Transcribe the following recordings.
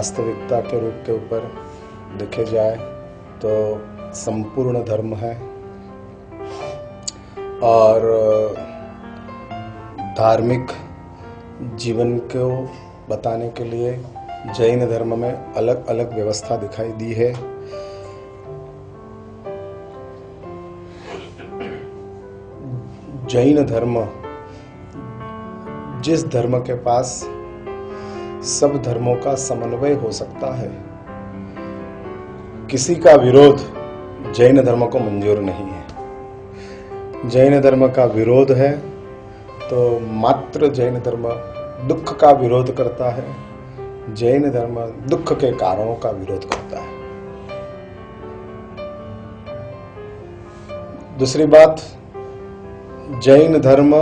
वास्तविकता के रूप के ऊपर देखे जाए तो संपूर्ण धर्म है और धार्मिक जीवन को बताने के लिए जैन धर्म में अलग अलग व्यवस्था दिखाई दी है। जैन धर्म जिस धर्म के पास सब धर्मों का समन्वय हो सकता है, किसी का विरोध जैन धर्म को मंजूर नहीं है। जैन धर्म का विरोध है तो मात्र जैन धर्म दुख का विरोध करता है, जैन धर्म दुख के कारणों का विरोध करता है। दूसरी बात, जैन धर्म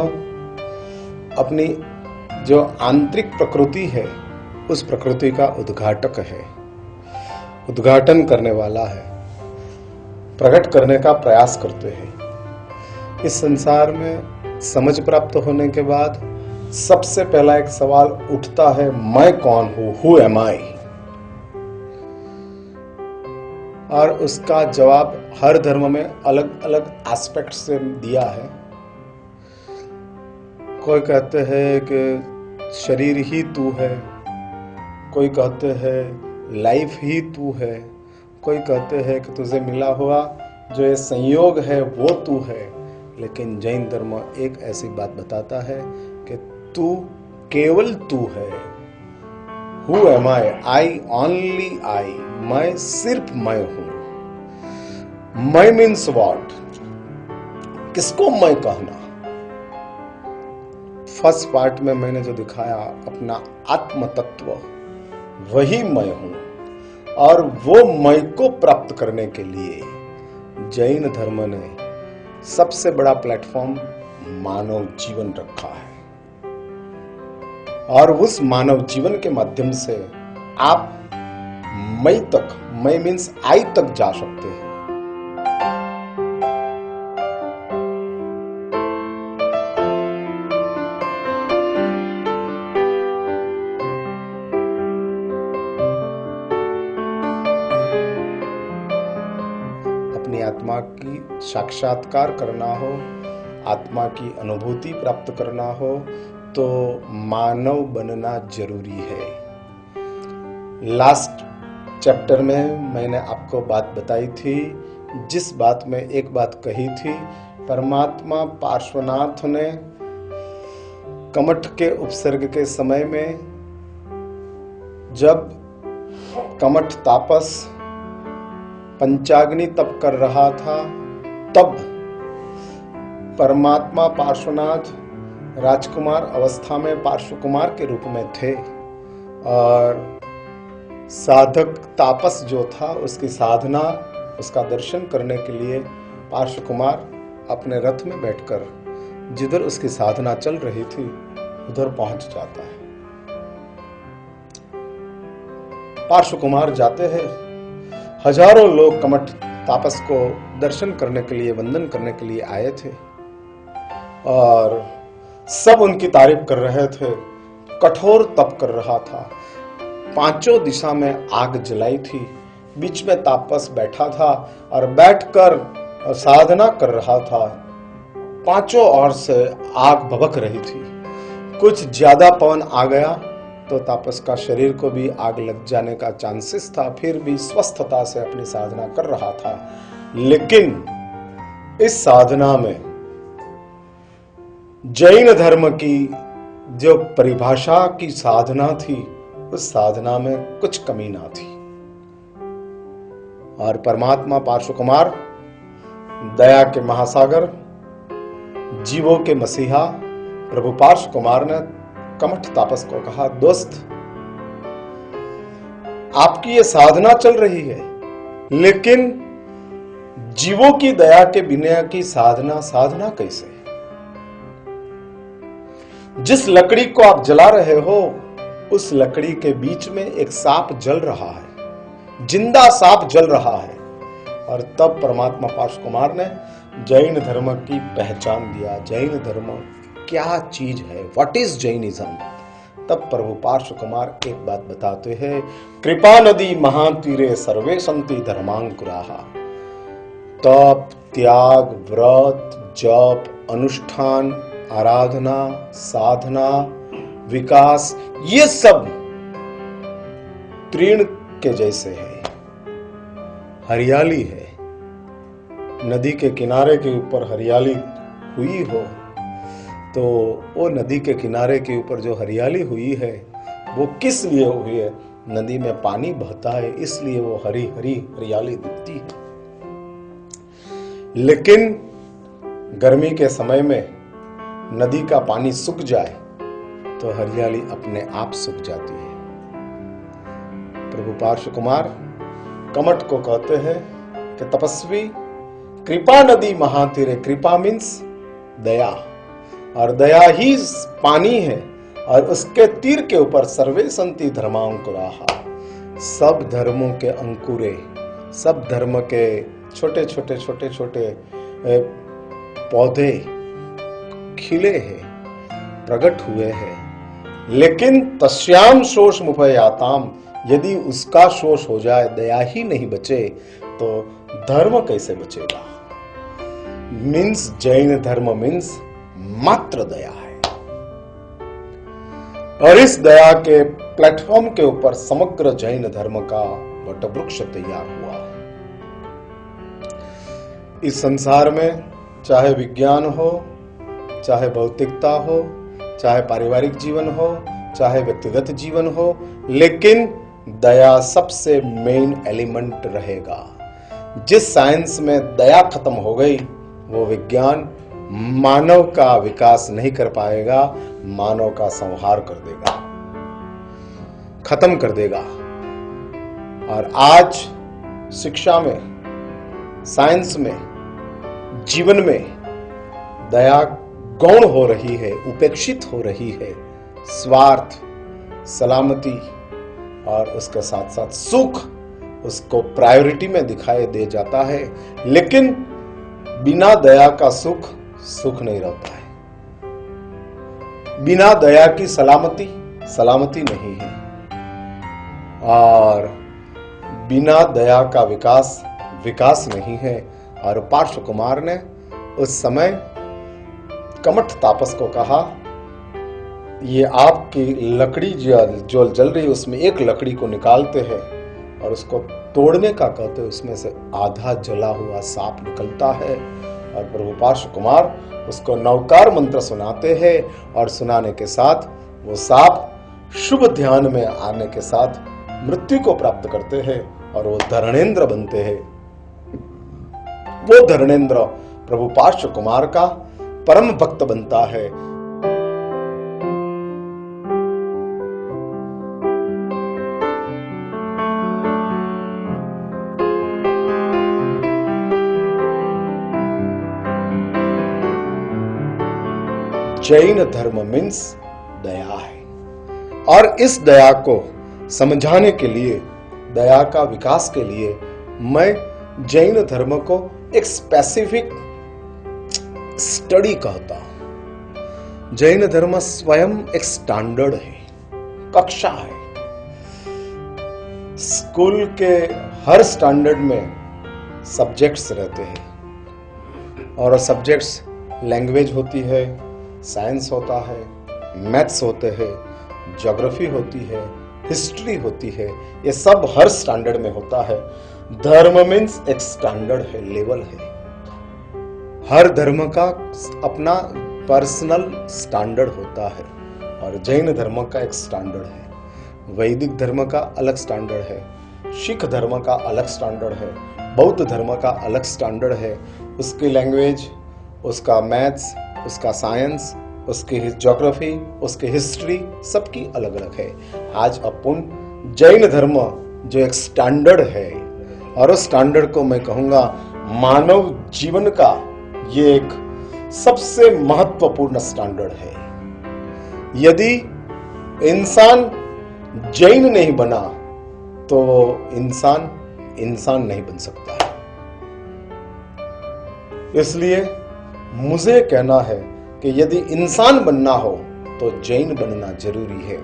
अपनी जो आंतरिक प्रकृति है उस प्रकृति का उद्घाटक है, उद्घाटन करने वाला है, प्रकट करने का प्रयास करते हैं। इस संसार में समझ प्राप्त होने के बाद सबसे पहला एक सवाल उठता है, मैं कौन हूं, हु एम आई? और उसका जवाब हर धर्म में अलग अलग एस्पेक्ट से दिया है। कोई कहते हैं कि शरीर ही तू है, कोई कहते हैं लाइफ ही तू है, कोई कहते हैं कि तुझे मिला हुआ जो ये संयोग है वो तू है। लेकिन जैन धर्म एक ऐसी बात बताता है कि तू केवल तू है। Who am I? I only I, मैं सिर्फ मैं हूं। मैं मीन्स व्हाट? किसको मैं कहना? फर्स्ट पार्ट में मैंने जो दिखाया अपना आत्म तत्व, वही मैं हूं। और वो मैं को प्राप्त करने के लिए जैन धर्म ने सबसे बड़ा प्लेटफॉर्म मानव जीवन रखा है। और उस मानव जीवन के माध्यम से आप मैं तक, मैं मीन्स आई तक जा सकते हैं। अपनी आत्मा की साक्षात्कार करना हो, आत्मा की अनुभूति प्राप्त करना हो तो मानव बनना जरूरी है। लास्ट चैप्टर में मैंने आपको बात बताई थी, जिस बात में एक बात कही थी, परमात्मा पार्श्वनाथ ने कमठ के उपसर्ग के समय में जब कमठ तापस पंचाग्नि तप कर रहा था, तब परमात्मा पार्श्वनाथ राजकुमार अवस्था में पार्श्व कुमार के रूप में थे और साधक तापस जो था उसकी साधना, उसका दर्शन करने के लिए पार्श्व कुमार अपने रथ में बैठकर जिधर उसकी साधना चल रही थी उधर पहुंच जाता है। पार्श्व कुमार जाते हैं, हजारों लोग कमठ तापस को दर्शन करने के लिए, वंदन करने के लिए आए थे और सब उनकी तारीफ कर रहे थे। कठोर तप कर रहा था, पांचों दिशा में आग जलाई थी, बीच में तापस बैठा था और बैठकर साधना कर रहा था। पांचों ओर से आग भभक रही थी। कुछ ज्यादा पवन आ गया तो तापस का शरीर को भी आग लग जाने का चांसेस था, फिर भी स्वस्थता से अपनी साधना कर रहा था। लेकिन इस साधना में जैन धर्म की जो परिभाषा की साधना थी, उस साधना में कुछ कमी ना थी। और परमात्मा पार्श्व कुमार, दया के महासागर, जीवों के मसीहा प्रभु पार्श्व कुमार ने कमठ तापस को कहा, दोस्त आपकी ये साधना चल रही है, लेकिन जीवों की दया के बिना की साधना कैसे? जिस लकड़ी को आप जला रहे हो उस लकड़ी के बीच में एक सांप जल रहा है, जिंदा सांप जल रहा है। और तब परमात्मा पार्श्व कुमार ने जैन धर्म की पहचान दिया। जैन धर्म क्या चीज है, व्हाट इज जैनिज्म? तब प्रभु पार्श्व कुमार एक बात बताते हैं, कृपा नदी महातीरे सर्वे संति धर्मांकुराहा। तप, त्याग, व्रत, जप, अनुष्ठान, आराधना, साधना, विकास, ये सब तृण के जैसे है, हरियाली है। नदी के किनारे के ऊपर हरियाली हुई हो तो वो नदी के किनारे के ऊपर जो हरियाली हुई है वो किस लिए हुई है? नदी में पानी बहता है इसलिए वो हरी हरी हरियाली दिखती है। लेकिन गर्मी के समय में नदी का पानी सूख जाए तो हरियाली अपने आप सूख जाती है। प्रभु पार्श्व कुमार कमठ को कहते हैं कि तपस्वी, कृपा नदी महातीरे, कृपा मीन्स दया, और दया ही पानी है और उसके तीर के ऊपर सर्वे संति धर्मांकुराहा, सब धर्मों के अंकुरे, सब धर्म के छोटे छोटे छोटे छोटे पौधे खिले हैं, प्रकट हुए हैं। लेकिन तस्याम शोष मुपयाताम, यदि उसका शोष हो जाए, दया ही नहीं बचे तो धर्म कैसे बचेगा? मीन्स जैन धर्म मीन्स मात्र दया है, और इस दया के प्लेटफॉर्म के ऊपर समग्र जैन धर्म का वटवृक्ष तैयार हुआ है। इस संसार में चाहे विज्ञान हो, चाहे भौतिकता हो, चाहे पारिवारिक जीवन हो, चाहे व्यक्तिगत जीवन हो, लेकिन दया सबसे मेन एलिमेंट रहेगा। जिस साइंस में दया खत्म हो गई वो विज्ञान मानव का विकास नहीं कर पाएगा, मानव का संहार कर देगा, खत्म कर देगा। और आज शिक्षा में, साइंस में, जीवन में दया गौण हो रही है, उपेक्षित हो रही है। स्वार्थ, सलामती और उसके साथ साथ सुख उसको प्रायोरिटी में दिखाई दे जाता है। लेकिन बिना दया का सुख सुख नहीं रहता है, बिना दया की सलामती सलामती नहीं है, और बिना दया का विकास विकास नहीं है। और पार्श्व कुमार ने उस समय कमठ तापस को कहा, ये आपकी लकड़ी जो जल रही है उसमें एक लकड़ी को निकालते हैं और उसको तोड़ने का कहते हैं, उसमें से आधा जला हुआ सांप निकलता है। और प्रभु पार्श्व कुमार उसको नवकार मंत्र सुनाते हैं और सुनाने के साथ वो सांप शुभ ध्यान में आने के साथ मृत्यु को प्राप्त करते हैं और वो धरणेंद्र बनते हैं। वो धरणेंद्र प्रभु पार्श्व कुमार का परम भक्त बनता है। जैन धर्म मीन्स दया है, और इस दया को समझाने के लिए, दया का विकास के लिए मैं जैन धर्म को एक स्पेसिफिक स्टडी कहता हूं। जैन धर्म स्वयं एक स्टैंडर्ड है, कक्षा है। स्कूल के हर स्टैंडर्ड में सब्जेक्ट्स रहते हैं, और सब्जेक्ट्स लैंग्वेज होती है, साइंस होता है, मैथ्स होते हैं, ज्योग्राफी होती है, हिस्ट्री होती है। ये सब हर स्टैंडर्ड में होता है। धर्म मीन्स एक स्टैंडर्ड है, लेवल है। हर धर्म का अपना पर्सनल स्टैंडर्ड होता है, और जैन धर्म का एक स्टैंडर्ड है। वैदिक धर्म का अलग स्टैंडर्ड है, सिख धर्म का अलग स्टैंडर्ड है, बौद्ध धर्म का अलग स्टैंडर्ड है। उसकी लैंग्वेज, उसका मैथ्स, उसका साइंस, उसकी ज्योग्राफी, उसकी हिस्ट्री, सबकी अलग अलग है। आज अपन जैन धर्म जो एक स्टैंडर्ड है, और उस स्टैंडर्ड को मैं कहूंगा मानव जीवन का ये एक सबसे महत्वपूर्ण स्टैंडर्ड है। यदि इंसान जैन नहीं बना तो इंसान इंसान नहीं बन सकता है। इसलिए मुझे कहना है कि यदि इंसान बनना हो तो जैन बनना जरूरी है।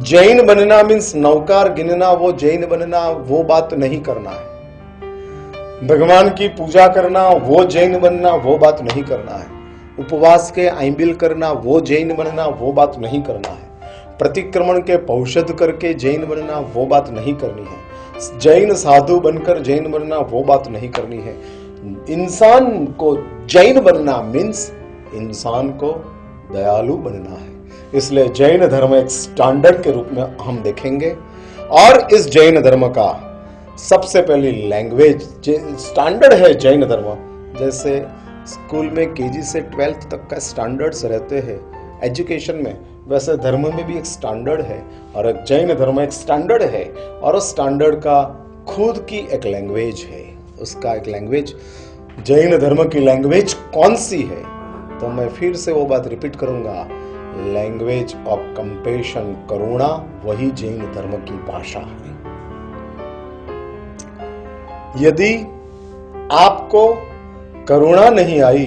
जैन बनना मीन्स नौकार गिनना, वो जैन बनना वो बात नहीं करना है। भगवान की पूजा करना वो जैन बनना वो बात नहीं करना है। उपवास के आइबिल करना वो जैन बनना वो बात नहीं करना है। प्रतिक्रमण के पौषध करके जैन बनना वो बात नहीं करनी है। जैन साधु बनकर जैन बनना वो बात नहीं करनी है। इंसान को जैन बनना मीन्स इंसान को दयालु बनना है। इसलिए जैन धर्म एक स्टैंडर्ड के रूप में हम देखेंगे। और इस जैन धर्म का सबसे पहली लैंग्वेज स्टैंडर्ड है जैन धर्म। जैसे स्कूल में केजी से 12th तक का स्टैंडर्ड्स रहते हैं एजुकेशन में, वैसे धर्म में भी एक स्टैंडर्ड है और एक जैन धर्म एक स्टैंडर्ड है। और उस स्टैंडर्ड का खुद की एक लैंग्वेज है। उसका एक लैंग्वेज, जैन धर्म की लैंग्वेज कौन सी है? तो मैं फिर से वो बात रिपीट करूंगा, लैंग्वेज ऑफ कंपैशन, करुणा, वही जैन धर्म की भाषा है। यदि आपको करुणा नहीं आई,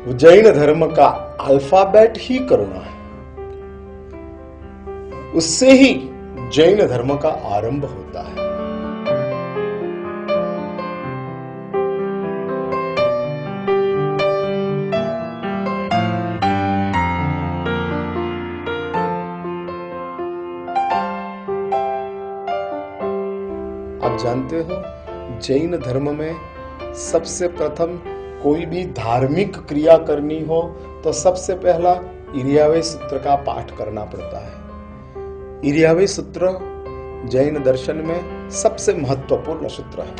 जैन धर्म का अल्फाबेट ही करुणा है, उससे ही जैन धर्म का आरंभ होता है। आप जानते हो जैन धर्म में सबसे प्रथम कोई भी धार्मिक क्रिया करनी हो तो सबसे पहला इर्यावय सूत्र का पाठ करना पड़ता है। इर्यावय सूत्र जैन दर्शन में सबसे महत्वपूर्ण सूत्र है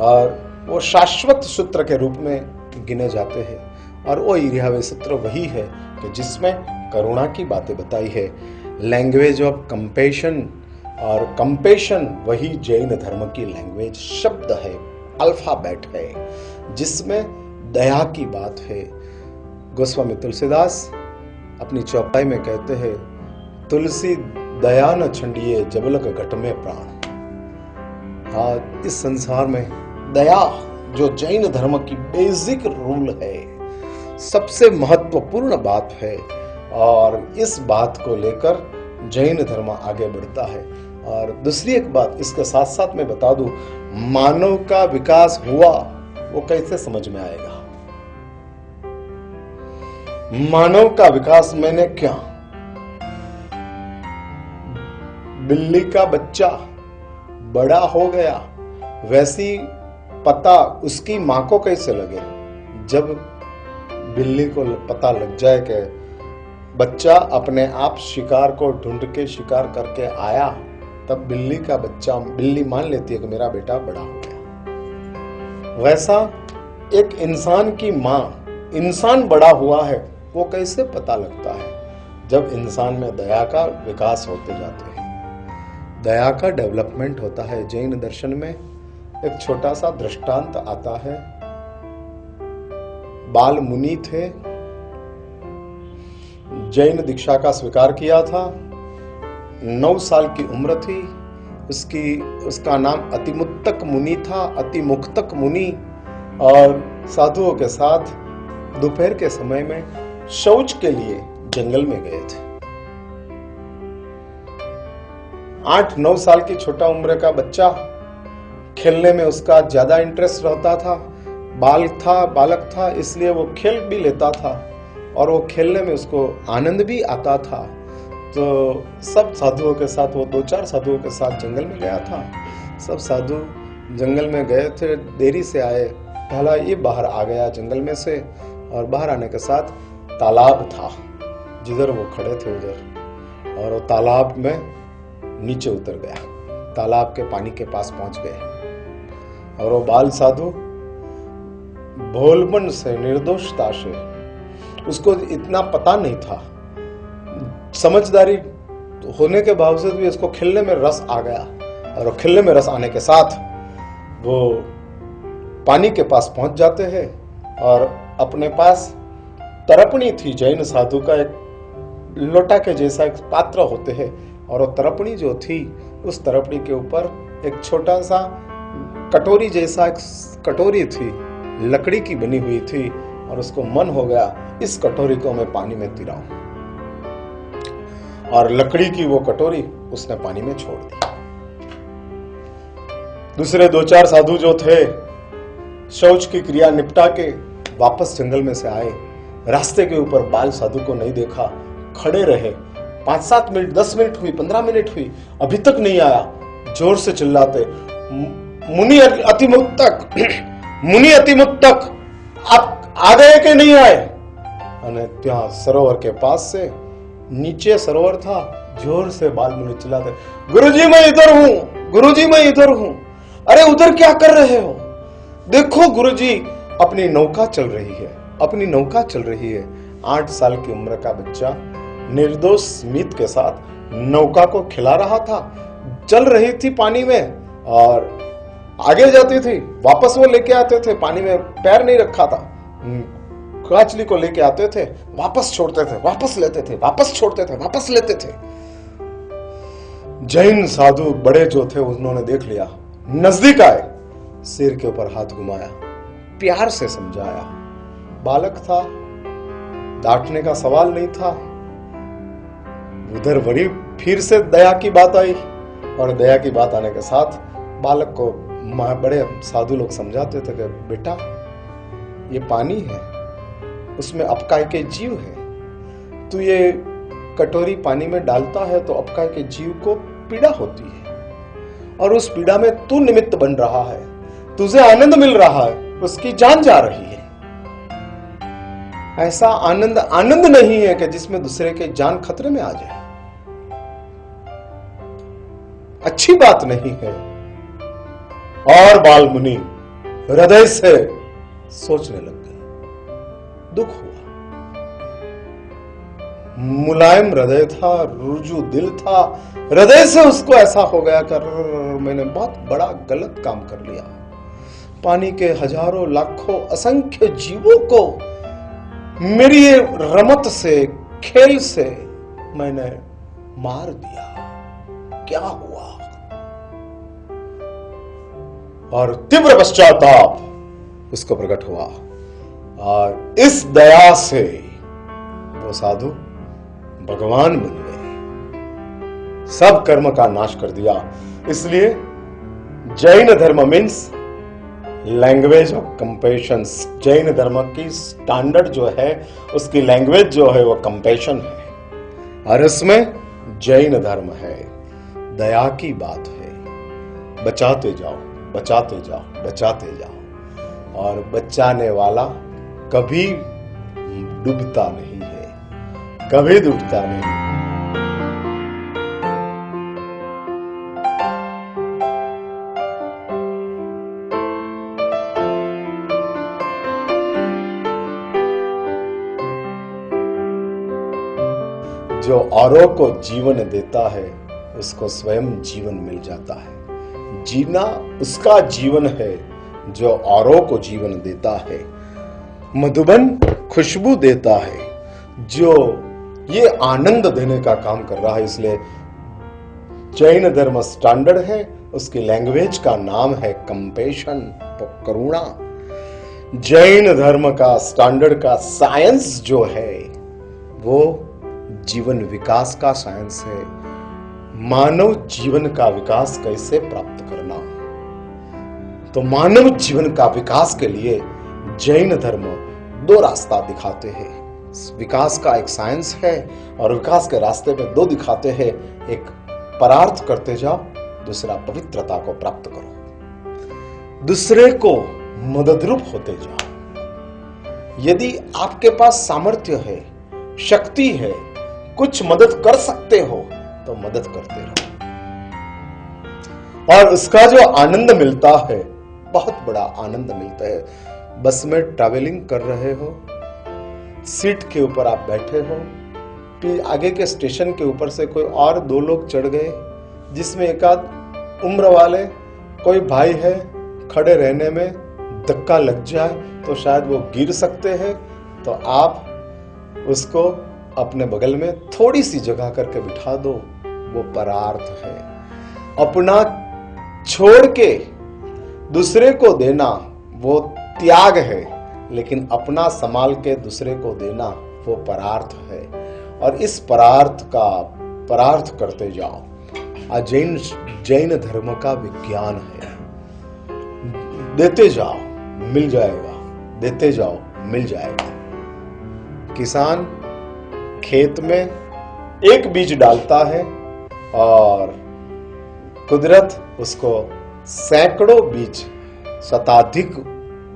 और वो शाश्वत सूत्र के रूप में गिने जाते हैं। और वो इर्यावय सूत्र वही है कि जिसमें करुणा की बातें बताई है। लैंग्वेज ऑफ कंपैशन, और कंपैशन वही जैन धर्म की लैंग्वेज शब्द है, अल्फाबेट है, जिसमें दया की बात है। गोस्वामी तुलसीदास अपनी चौपाई में कहते हैं, तुलसी दया न छंडिए जबलक घट में प्राण। हाँ, इस संसार में दया जो जैन धर्म की बेसिक रूल है, सबसे महत्वपूर्ण बात है। और इस बात को लेकर जैन धर्म आगे बढ़ता है। और दूसरी एक बात इसके साथ साथ मैं बता दूं, मानव का विकास हुआ वो कैसे समझ में आएगा? मानव का विकास मैंने क्या, बिल्ली का बच्चा बड़ा हो गया, वैसी पता उसकी मां को कैसे लगे? जब बिल्ली को पता लग जाए कि बच्चा अपने आप शिकार को ढूंढ के शिकार करके आया, तब बिल्ली का बच्चा, बिल्ली मान लेती है कि मेरा बेटा बड़ा हो गया। वैसा एक इंसान की मां, इंसान बड़ा हुआ है वो कैसे पता लगता है? जब इंसान में दया का विकास होते जाते हैं, दया का डेवलपमेंट होता है। जैन दर्शन में एक छोटा सा दृष्टांत आता है। बाल मुनि थे, जैन दीक्षा का स्वीकार किया था, 9 साल की उम्र थी। उसका नाम अतिमुक्तक मुनि था, अतिमुक्तक मुनि। और साधुओं के साथ दोपहर के समय में शौच के लिए जंगल में गए थे। 8-9 साल की छोटा उम्र का बच्चा, खेलने में उसका ज्यादा इंटरेस्ट रहता था, बालक था, इसलिए वो खेल भी लेता था और वो खेलने में उसको आनंद भी आता था। तो सब साधुओं के साथ, वो 2-4 साधुओं के साथ जंगल में गया था। सब साधु जंगल में गए थे, देरी से आए। पहला ये बाहर आ गया जंगल में से, और बाहर आने के साथ तालाब था, जिधर वो खड़े थे उधर, और वो तालाब में नीचे उतर गया, तालाब के पानी के पास पहुंच गए। और वो बाल साधु भोलपन से, निर्दोषता से, उसको इतना पता नहीं था, समझदारी होने के बावजूद भी उसको खेलने में रस आ गया। और खेलने में रस आने के साथ वो पानी के पास पहुंच जाते हैं और अपने पास तरपणी थी। जैन साधु का एक लोटा के जैसा एक पात्र होते हैं, और वो तरपणी जो थी, उस तरपणी के ऊपर एक छोटा सा कटोरी जैसा एक कटोरी थी, लकड़ी की बनी हुई थी। और उसको मन हो गया, इस कटोरी को मैं पानी में तिराऊं। और लकड़ी की वो कटोरी उसने पानी में छोड़ दी। दूसरे 2-4 साधु जो थे शौच की क्रिया निपटा के वापस जंगल में से आए। रास्ते के ऊपर बाल साधु को नहीं देखा, खड़े रहे। 5-7 मिनट, 10 मिनट हुई, 15 मिनट हुई, अभी तक नहीं आया। जोर से चिल्लाते, मुनि अतिमुक्तक, मुनि अतिमुक्तक, आप आ गए कि नहीं आए? અને ત્યાં સરોवर के पास से, नीचे सरोवर था, जोर से बाल मुनि चिल्लाते, गुरुजी मैं इधर हूं, गुरुजी मैं इधर हूं। अरे उधर क्या कर रहे हो? देखो गुरुजी, अपनी नौका चल रही है, अपनी नौका चल रही है। 8 साल की उम्र का बच्चा निर्दोष स्मित के साथ नौका को खिला रहा था। चल रही थी पानी में और आगे जाती थी, वापस वो लेके आते थे। पानी में पैर नहीं रखा था, काचली को लेके आते थे, वापस छोड़ते थे, वापस लेते थे, वापस छोड़ते थे, वापस लेते थे। जैन साधु बड़े जो थे उन्होंने देख लिया, नजदीक आए, सिर के ऊपर हाथ घुमाया, प्यार से समझाया। बालक था, डांटने का सवाल नहीं था। उधर बड़ी फिर से दया की बात आई और दया की बात आने के साथ बालक को बड़े साधु लोग समझाते थे कि बेटा ये पानी है, उसमें अपकाय के जीव है। तू ये कटोरी पानी में डालता है तो अपकाय के जीव को पीड़ा होती है और उस पीड़ा में तू निमित्त बन रहा है, तुझे आनंद मिल रहा है, उसकी जान जा रही है। ऐसा आनंद आनंद नहीं है कि जिसमें दूसरे के जान खतरे में आ जाए, अच्छी बात नहीं है। और बाल मुनि हृदय से सोचने लग गए। दुख हुआ, मुलायम हृदय था, रुजु दिल था। हृदय से उसको ऐसा हो गया कि मैंने बहुत बड़ा गलत काम कर लिया। पानी के हजारों लाखों असंख्य जीवों को मेरी रमत से, खेल से मैंने मार दिया। क्या हुआ? और तीव्र पश्चाताप उसको प्रकट हुआ और इस दया से वो साधु भगवान बन गए, सब कर्म का नाश कर दिया। इसलिए जैन धर्म means language of compassion. Jain धर्म की स्टैंडर्ड जो है, उसकी लैंग्वेज जो है वो कंपैशन है और इसमें जैन धर्म है, दया की बात है। बचाते जाओ, बचाते जाओ, बचाते जाओ। और बचाने वाला कभी डूबता नहीं है, कभी डूबता नहीं। जो औरों को जीवन देता है उसको स्वयं जीवन मिल जाता है। जीना उसका जीवन है जो औरों को जीवन देता है। मधुबन खुशबू देता है जो ये आनंद देने का काम कर रहा है। इसलिए जैन धर्म स्टैंडर्ड है, उसकी लैंग्वेज का नाम है कंपैशन, करुणा। जैन धर्म का स्टैंडर्ड का साइंस जो है वो जीवन विकास का साइंस है। मानव जीवन का विकास कैसे प्राप्त करना, तो मानव जीवन का विकास के लिए जैन धर्म 2 रास्ता दिखाते हैं। विकास का एक साइंस है और विकास के रास्ते में 2 दिखाते हैं। एक परार्थ करते जाओ, दूसरा पवित्रता को प्राप्त करो। दूसरे को मददरूप होते जाओ। यदि आपके पास सामर्थ्य है, शक्ति है, कुछ मदद कर सकते हो तो मदद करते रहो। और उसका जो आनंद मिलता है, बहुत बड़ा आनंद मिलता है। बस में ट्रैवलिंग कर रहे हो, सीट के ऊपर आप बैठे हो, फिर आगे के स्टेशन के ऊपर से कोई और 2 लोग चढ़ गए, जिसमें एक आध उम्र वाले कोई भाई है, खड़े रहने में धक्का लग जाए तो शायद वो गिर सकते हैं, तो आप उसको अपने बगल में थोड़ी सी जगह करके बिठा दो। वो परार्थ है। अपना छोड़ के दूसरे को देना वो त्याग है, लेकिन अपना संभाल के दूसरे को देना वो परार्थ है। और इस परार्थ का परार्थ करते जाओ। जैन जैन धर्म का विज्ञान है। देते जाओ मिल जाएगा, देते जाओ मिल जाएगा। किसान खेत में एक बीज डालता है और कुदरत उसको सैकड़ों बीज, शताधिक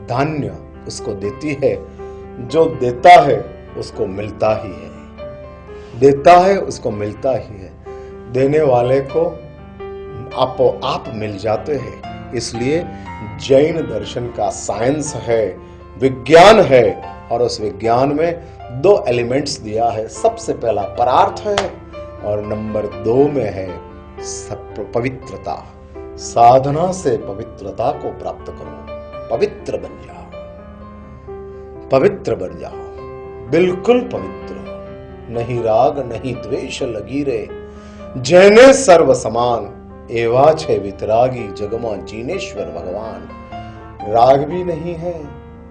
धान्य उसको देती है। जो देता है उसको मिलता ही है, देता है उसको मिलता ही है। देने वाले को आपो आप मिल जाते हैं। इसलिए जैन दर्शन का साइंस है, विज्ञान है, और उस विज्ञान में 2 एलिमेंट्स दिया है। सबसे पहला परार्थ है और नंबर 2 में है पवित्रता। साधना से पवित्रता को प्राप्त करो, पवित्र बन जाओ, पवित्र बन जाओ, बिल्कुल पवित्र। नहीं राग नहीं द्वेष लगी रे, जैने सर्व समान, एवा छे वितरागी जगमा जीनेश्वर भगवान। राग भी नहीं है,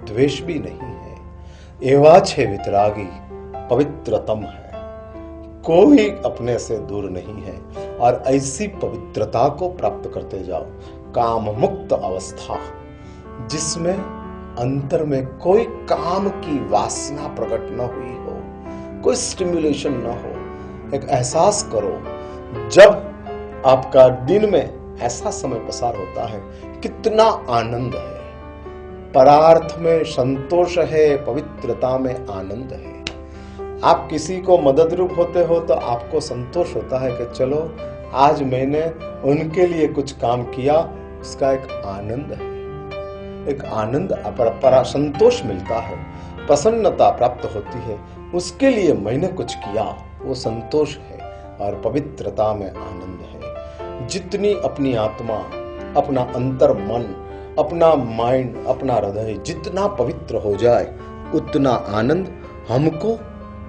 द्वेष भी नहीं है, एवा छे वितरागी, पवित्रतम है। कोई अपने से दूर नहीं है। और ऐसी पवित्रता को प्राप्त करते जाओ, काम मुक्त अवस्था, जिसमें अंतर में कोई काम की वासना प्रकट न हुई हो, कोई स्टिम्युलेशन न हो। एक एहसास करो, जब आपका दिन में ऐसा समय पसार होता है, कितना आनंद है। परार्थ में संतोष है, पवित्रता में आनंद है। आप किसी को मदद रूप होते हो तो आपको संतोष होता है कि चलो आज मैंने उनके लिए कुछ काम किया, उसका एक आनंद है, एक आनंद संतोष मिलता है, प्रसन्नता प्राप्त होती है। उसके लिए मैंने कुछ किया, वो संतोष है। और पवित्रता में आनंद है। जितनी अपनी आत्मा, अपना अंतर मन, अपना माइंड, अपना हृदय जितना पवित्र हो जाए, उतना आनंद हमको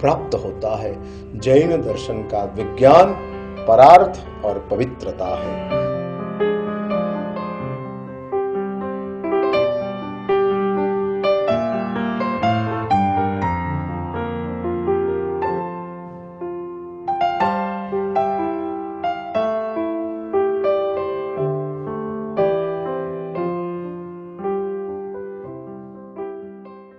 प्राप्त होता है। जैन दर्शन का विज्ञान परार्थ और पवित्रता है।